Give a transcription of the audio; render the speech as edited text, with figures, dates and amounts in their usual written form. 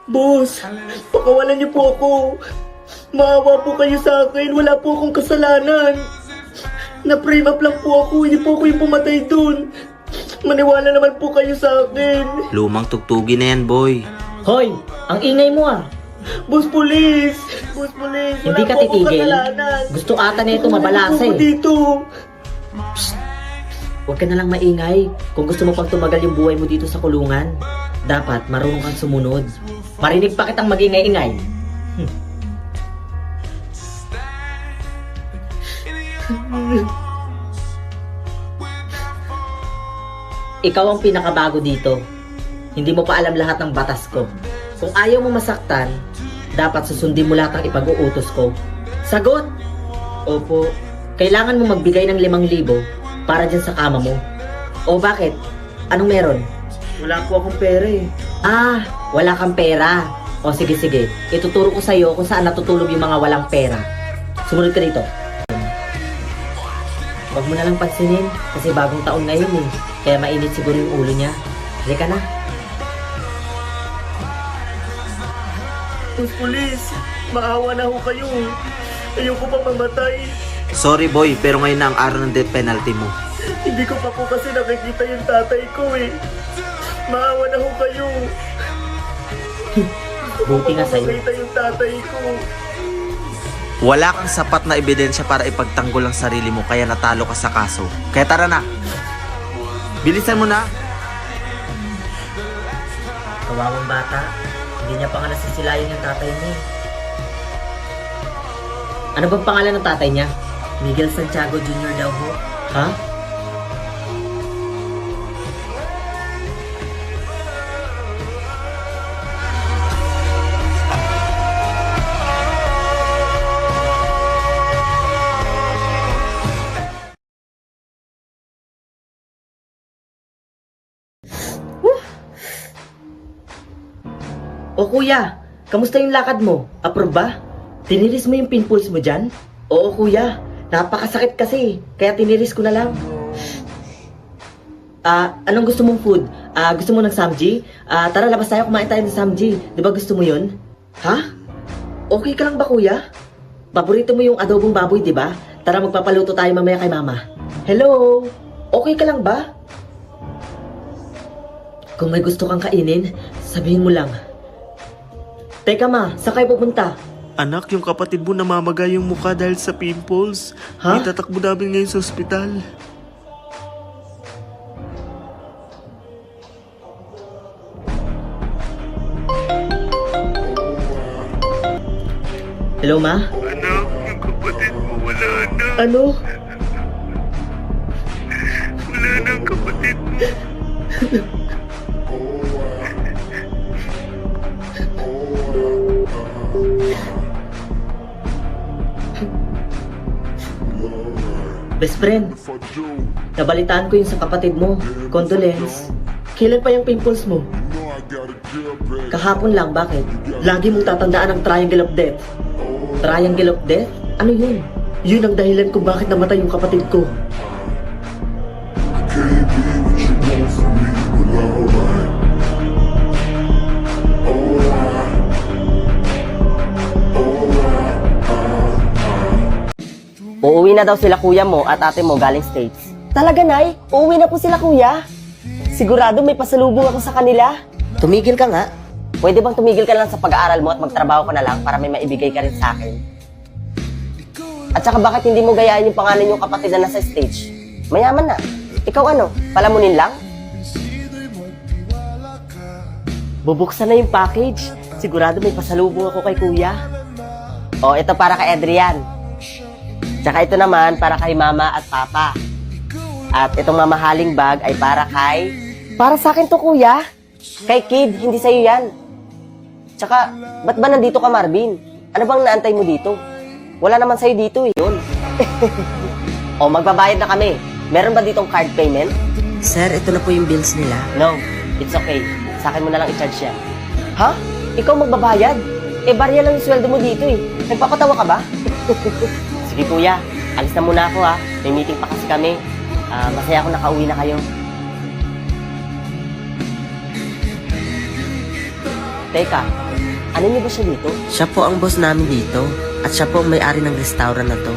Boss, pakawalan niyo po ako. Maawa po kayo sa akin. Wala po akong kasalanan. Na-frame up lang po ako. Hindi po ako yung pumatay dun. Maniwala naman po kayo sa akin. Lumang tugtugin na yan, boy. Hoy, ang ingay mo ah. Boss Police! Boss Police! Wala Hindi ka po akong titigil. kasalanan. Gusto ata na ito Wala mabalasa po ako eh. dito. Huwag ka na lang maingay. Kung gusto mo pang tumagal yung buhay mo dito sa kulungan, dapat marunong kang sumunod. Marinig pa kitang magingay-ingay. Ikaw ang pinakabago dito. Hindi mo pa alam lahat ng batas ko. Kung ayaw mo masaktan, dapat susundin mo lahat ng ipag-uutos ko. Sagot! Opo. Kailangan mo magbigay ng 5,000 para dyan sa kama mo. O bakit? Anong meron? Wala po akong pera eh. Ah, wala kang pera. O sige. Ituturo ko sa'yo kung saan natutulog yung mga walang pera. Sumunod ka dito. Huwag mo na lang pansinin kasi bagong taon ngayon eh. Kaya mainit siguro yung ulo niya. Halika na. Boss Police, maawa na ho kayo. Ayoko pa mamatay. Sorry, boy, pero ngayon na ang araw ng death penalty mo. Hindi ko pa po kasi nakikita yung tatay ko eh. Maawa na ho kayo. Buti nga sa'yo. Nakikita yung tatay ko. Wala kang sapat na ebidensya para ipagtanggol ang sarili mo kaya natalo ka sa kaso. Kaya tara na. Bilisan mo na. Kawawang bata. Hindi niya pa nga nasisilayan yung tatay niya eh. Ano bang pangalan ng tatay niya? Miguel Santiago Jr. daw ho. Ha? O kuya, kamusta yung lakad mo? Approve ba? Tiniris mo yung pimples mo dyan? Oo kuya, napakasakit kasi, kaya tiniris ko na lang. Anong gusto mong food? Gusto mo ng samji? Tara labas tayo, kumain tayo ng samji. Di ba gusto mo yun? Ha? Okay ka lang ba kuya? Paborito mo yung adobong baboy, di ba? Tara magpapaluto tayo mamaya kay mama. Hello? Okay ka lang ba? Kung may gusto kang kainin, sabihin mo lang. Teka ma, saan kayo pupunta? Anak, yung kapatid mo namamagay yung mukha dahil sa pimples. Ha? Itatakbo namin ngayon sa ospital. Hello ma? Anak, yung kapatid mo wala na. Ano? Wala na ang kapatid mo. Best friend, nabalitaan ko yung sa kapatid mo. Condolence. Kailan pa yung pimples mo? Kahapon lang, bakit? Lagi mong tatandaan ang triangle of death. Triangle of death? Ano yun? Yun ang dahilan kung bakit namatay yung kapatid ko. Uuwi na daw sila kuya mo at ate mo galing States. Talaga, Nay? Uuwi na po sila, Kuya? Sigurado may pasalubong ako sa kanila? Tumigil ka nga. Pwede bang tumigil ka lang sa pag-aaral mo at magtrabaho ka na lang para may maibigay ka rin sa akin? At saka bakit hindi mo gayahin yung pangalan yung kapatid na nasa stage? Mayaman na. Ikaw ano? Palamunin lang? Bubuksan na yung package. Sigurado may pasalubong ako kay Kuya. O, ito para kay Adrian. Tsaka ito naman para kay mama at papa. At itong mamahaling bag ay para kay... Para sa akin to, Kuya. Kay Kid, hindi sa'yo yan. Tsaka, ba't ba nandito ka, Marvin? Ano bang naantay mo dito? Wala naman sa'yo dito eh. Yun. O, magbabayad na kami. Meron ba ditong card payment? Sir, ito na po yung bills nila. No, it's okay. Sa akin mo na lang i-charge yan. Ha? Ikaw magbabayad? Eh, barya lang yung sweldo mo dito eh. Nagpapatawa ka ba? Sige kuya, alis na muna ako ha. May meeting pa kasi kami. Masaya ako nakauwi na kayo. Teka, Ano niyo ba siya dito? Siya po ang boss namin dito at siya po ang may-ari ng restaurant na to.